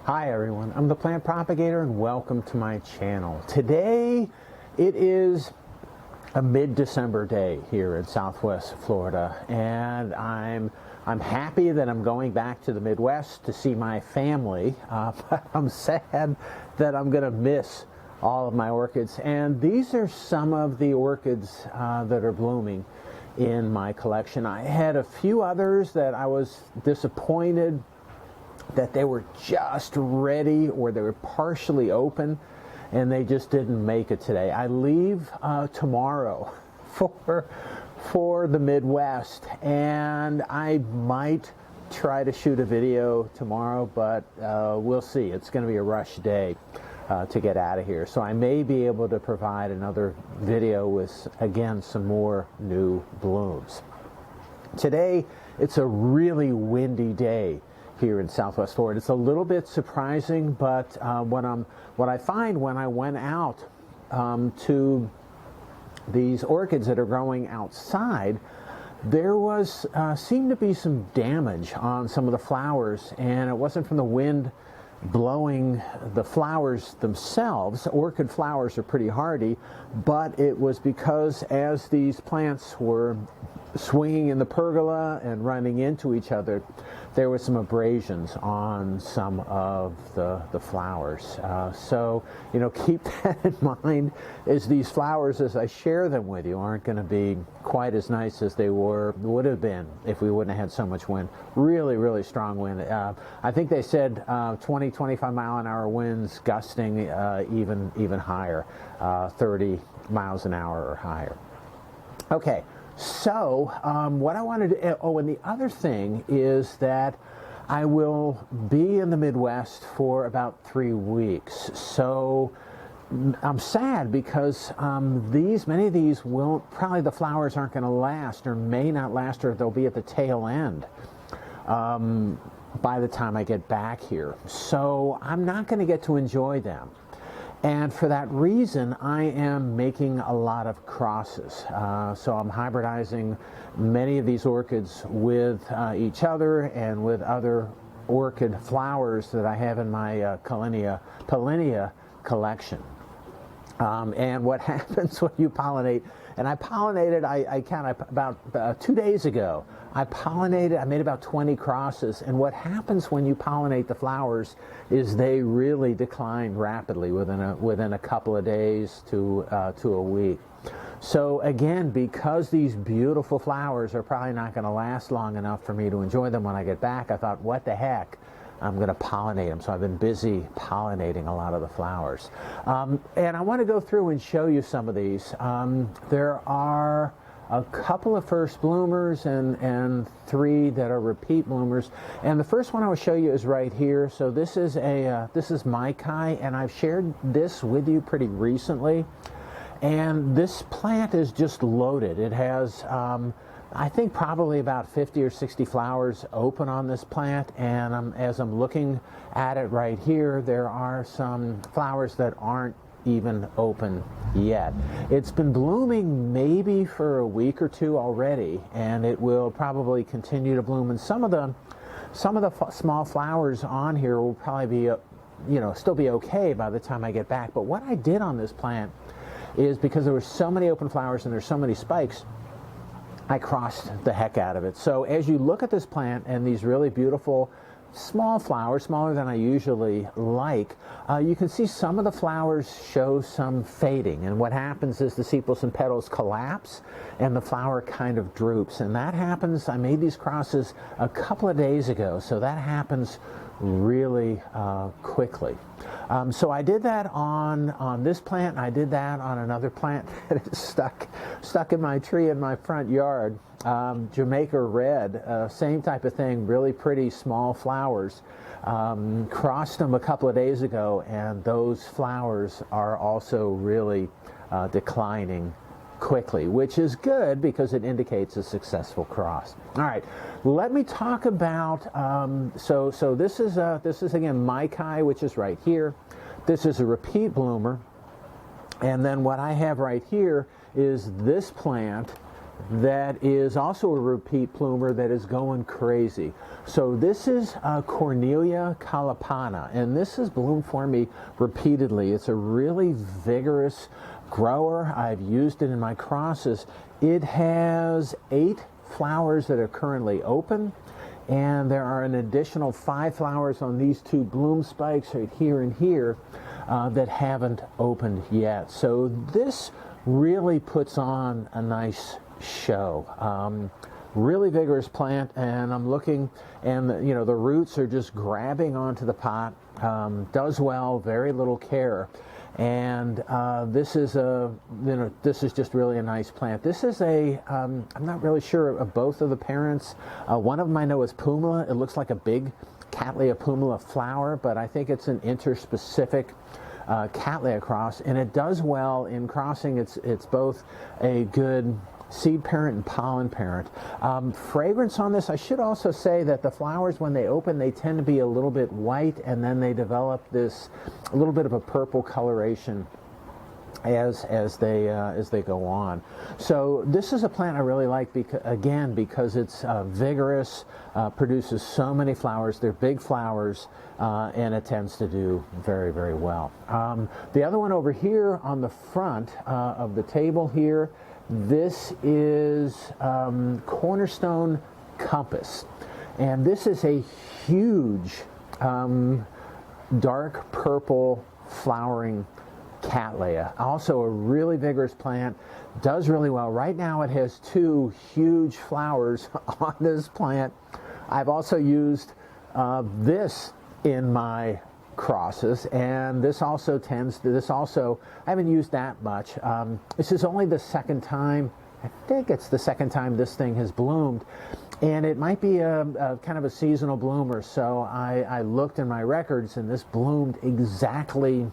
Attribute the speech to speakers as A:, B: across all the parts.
A: Hi everyone, I'm the plant propagator and welcome to my channel. Today it is a mid-December day here in Southwest Florida, and I'm happy that I'm going back to the Midwest to see my family, but I'm sad that I'm going to miss all of my orchids. And these are some of the orchids that are blooming in my collection. I had a few others that I was disappointed that they were just ready or they were partially open and they just didn't make it today. I leave tomorrow for the Midwest, and I might try to shoot a video tomorrow, but we'll see. It's going to be a rush day to get out of here. So I may be able to provide another video with, again, some more new blooms. Today, it's a really windy day here in Southwest Florida. It's a little bit surprising, but what I find when I went out to these orchids that are growing outside, there was seemed to be some damage on some of the flowers, and it wasn't from the wind blowing the flowers themselves. Orchid flowers are pretty hardy, but it was because as these plants were swinging in the pergola and running into each other, there were some abrasions on some of the flowers. So, you know, keep that in mind, as these flowers, as I share them with you, aren't going to be quite as nice as they would have been if we wouldn't have had so much wind. Really, really strong wind. I think they said 20, 25 mile an hour winds, gusting even higher, 30 miles an hour or higher. Okay. So what I wanted to, oh, and the other thing is that I will be in the Midwest for about 3 weeks. So I'm sad because many of these won't, probably the flowers aren't going to last, or may not last, or they'll be at the tail end by the time I get back here. So I'm not going to get to enjoy them. And for that reason, I am making a lot of crosses. So I'm hybridizing many of these orchids with each other and with other orchid flowers that I have in my Pollinia collection. And what happens when you pollinate, and I pollinated, I counted about 2 days ago, I made about 20 crosses, and what happens when you pollinate the flowers is they really decline rapidly within a couple of days to a week. So again, because these beautiful flowers are probably not going to last long enough for me to enjoy them when I get back, I thought, what the heck? I'm going to pollinate them. So I've been busy pollinating a lot of the flowers. And I want to go through and show you some of these. There are a couple of first bloomers and 3 that are repeat bloomers. And the first one I will show you is right here. So this is Maikai, and I've shared this with you pretty recently. And this plant is just loaded. It has I think probably about 50 or 60 flowers open on this plant, and as I'm looking at it right here, there are some flowers that aren't even open yet. It's been blooming maybe for a week or 2 already, and it will probably continue to bloom. And some of the small flowers on here will probably be, still be okay by the time I get back. But what I did on this plant is, because there were so many open flowers and there's so many spikes, I crossed the heck out of it. So as you look at this plant and these really beautiful small flowers, smaller than I usually like, you can see some of the flowers show some fading. And what happens is the sepals and petals collapse and the flower kind of droops. And that happens, I made these crosses a couple of days ago, so that happens really quickly. So I did that on this plant, and I did that on another plant that is stuck in my tree in my front yard. Jamaica Red, same type of thing, really pretty small flowers. Crossed them a couple of days ago, and those flowers are also really declining quickly, which is good because it indicates a successful cross. All right, let me talk about, so this is again Maikai, which is right here. This is a repeat bloomer. And then what I have right here is this plant that is also a repeat plumer that is going crazy. So this is Cornelia calipana, and this has bloomed for me repeatedly. It's a really vigorous grower. I've used it in my crosses. It has 8 flowers that are currently open, and there are an additional 5 flowers on these 2 bloom spikes right here and here that haven't opened yet. So this really puts on a nice show. Really vigorous plant, and I'm looking, and the roots are just grabbing onto the pot. Does well, very little care, and this is just really a nice plant. This is I'm not really sure of both of the parents. One of them I know is pumila. It looks like a big Cattleya pumila flower, but I think it's an interspecific Cattleya cross, and it does well in crossing. It's both a good seed parent and pollen parent. Fragrance on this, I should also say that the flowers, when they open, they tend to be a little bit white, and then they develop this a little bit of a purple coloration as they go on. So this is a plant I really like because it's vigorous, produces so many flowers. They're big flowers, and it tends to do very, very well. The other one over here on the front of the table here, this is Cornerstone Compass, and this is a huge dark purple flowering Cattleya. Also a really vigorous plant, does really well. Right now it has 2 huge flowers on this plant. I've also used this in my crosses, and this also I haven't used that much. This is only the second time, I think it's the second time this thing has bloomed, and it might be a kind of a seasonal bloomer. So I looked in my records, and this bloomed exactly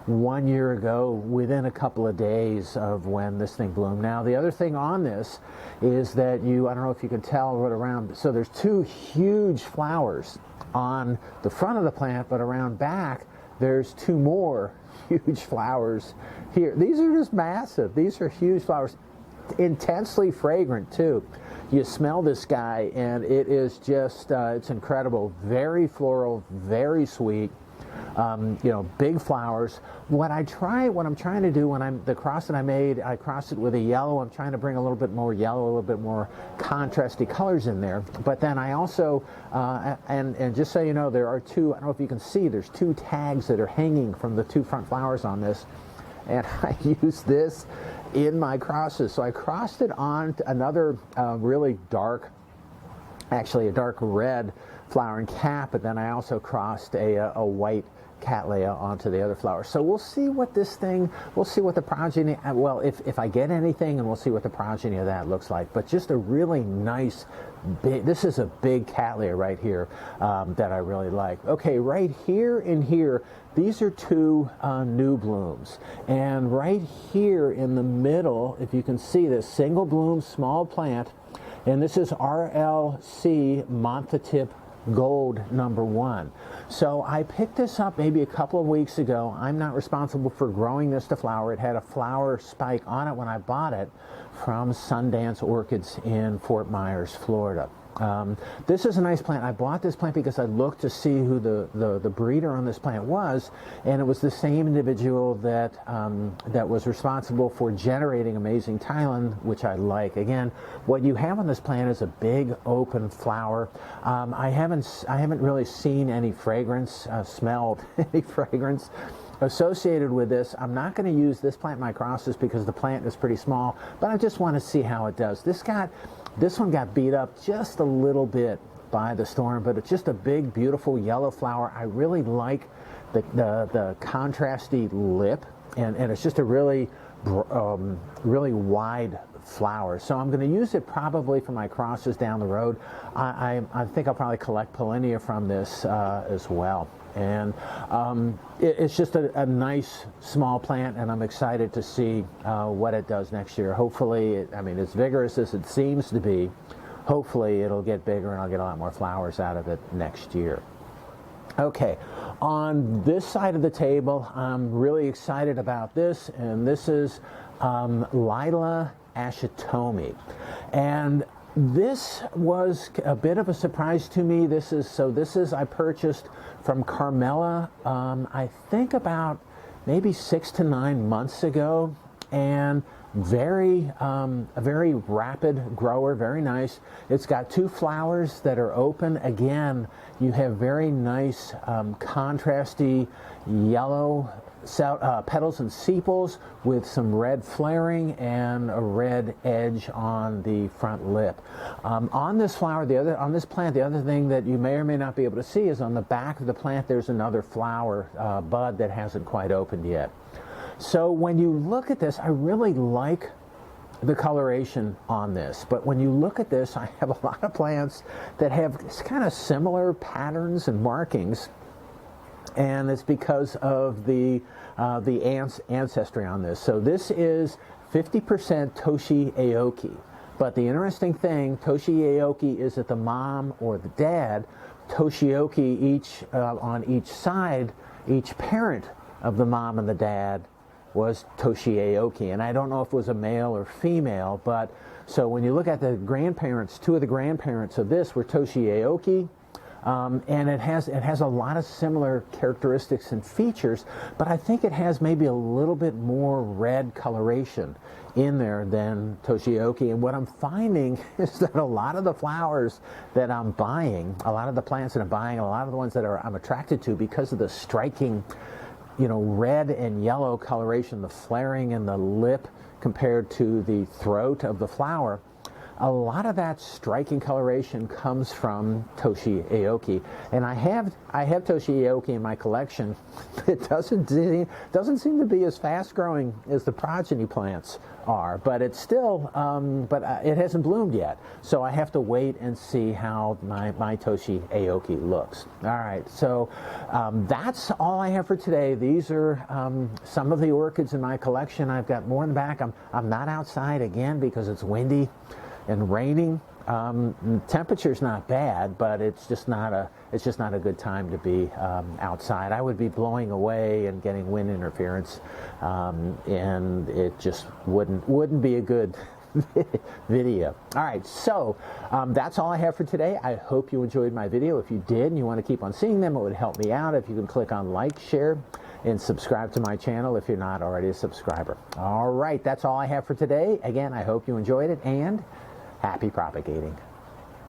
A: 1 year ago, within a couple of days of when this thing bloomed. Now the other thing on this is that I don't know if you can tell what around, so there's 2 huge flowers on the front of the plant, but around back there's 2 more huge flowers here. These are just massive. These are huge flowers, intensely fragrant too. You smell this guy, and it is just it's incredible. Very floral, very sweet. Big flowers. What I'm trying to do the cross that I made, I crossed it with a yellow. I'm trying to bring a little bit more yellow, a little bit more contrasty colors in there. But then I also, and just so you know, there are 2, I don't know if you can see, there's 2 tags that are hanging from the 2 front flowers on this. And I used this in my crosses. So I crossed it on another really dark, actually a dark red flowering cap, but then I also crossed a white Cattleya onto the other flower. So we'll see what the progeny, well, if I get anything, and we'll see what the progeny of that looks like. But just a really nice big, this is a big Cattleya right here that I really like. Okay, right here and here, these are 2 new blooms, and right here in the middle, if you can see this, single bloom small plant, and this is RLC Monthatip Gold #1. So I picked this up maybe a couple of weeks ago. I'm not responsible for growing this to flower. It had a flower spike on it when I bought it from Sundance Orchids in Fort Myers, Florida. This is a nice plant. I bought this plant because I looked to see who the breeder on this plant was, and it was the same individual that was responsible for generating Amazing Thailand, which I like. Again, what you have on this plant is a big open flower. I haven't really seen any fragrance, smelled any fragrance associated with this. I'm not going to use this plant in my crosses because the plant is pretty small, but I just want to see how it does. This one got beat up just a little bit by the storm, but it's just a big, beautiful yellow flower. I really like the contrasty lip, and it's just a really wide flower. So I'm going to use it probably for my crosses down the road. I think I'll probably collect Pollinia from this as well. And it's just a nice small plant, and I'm excited to see what it does next year. Hopefully, as vigorous as it seems to be, hopefully it'll get bigger and I'll get a lot more flowers out of it next year. Okay, on this side of the table, I'm really excited about this, and this is Lila Ashitomi. And this was a bit of a surprise to me. This is I purchased from Carmela, I think about maybe 6 to 9 months ago, and a very rapid grower, very nice. It's got 2 flowers that are open. Again, you have very nice contrasty yellow petals and sepals with some red flaring and a red edge on the front lip. On this flower, on this plant, the other thing that you may or may not be able to see is on the back of the plant there's another flower bud that hasn't quite opened yet. So when you look at this, I really like the coloration on this, but when you look at this, I have a lot of plants that have kind of similar patterns and markings, and it's because of the ancestry on this. So this is 50% Toshi Aoki, but the interesting thing, Toshi Aoki is that the mom or the dad, Toshioki on each side, each parent of the mom and the dad was Toshi Aoki, and I don't know if it was a male or female, but so when you look at the grandparents, 2 of the grandparents of this were Toshi Aoki, and it has a lot of similar characteristics and features, but I think it has maybe a little bit more red coloration in there than Toshioki. And what I'm finding is that a lot of the flowers that I'm buying, a lot of the plants that I'm buying, a lot of the ones that I'm attracted to because of the striking, red and yellow coloration, the flaring in the lip compared to the throat of the flower, a lot of that striking coloration comes from Toshi Aoki. And I have Toshi Aoki in my collection. It doesn't seem to be as fast growing as the progeny plants are, but it's still, it hasn't bloomed yet. So I have to wait and see how my Toshi Aoki looks. All right, so that's all I have for today. These are some of the orchids in my collection. I've got more in the back. I'm not outside again because it's windy and raining. Temperature's not bad, but it's just not a good time to be outside. I would be blowing away and getting wind interference, and it just wouldn't be a good video. All right, so that's all I have for today. I hope you enjoyed my video. If you did and you want to keep on seeing them, it would help me out if you can click on like, share, and subscribe to my channel if you're not already a subscriber. All right, that's all I have for today. Again, I hope you enjoyed it, and happy propagating.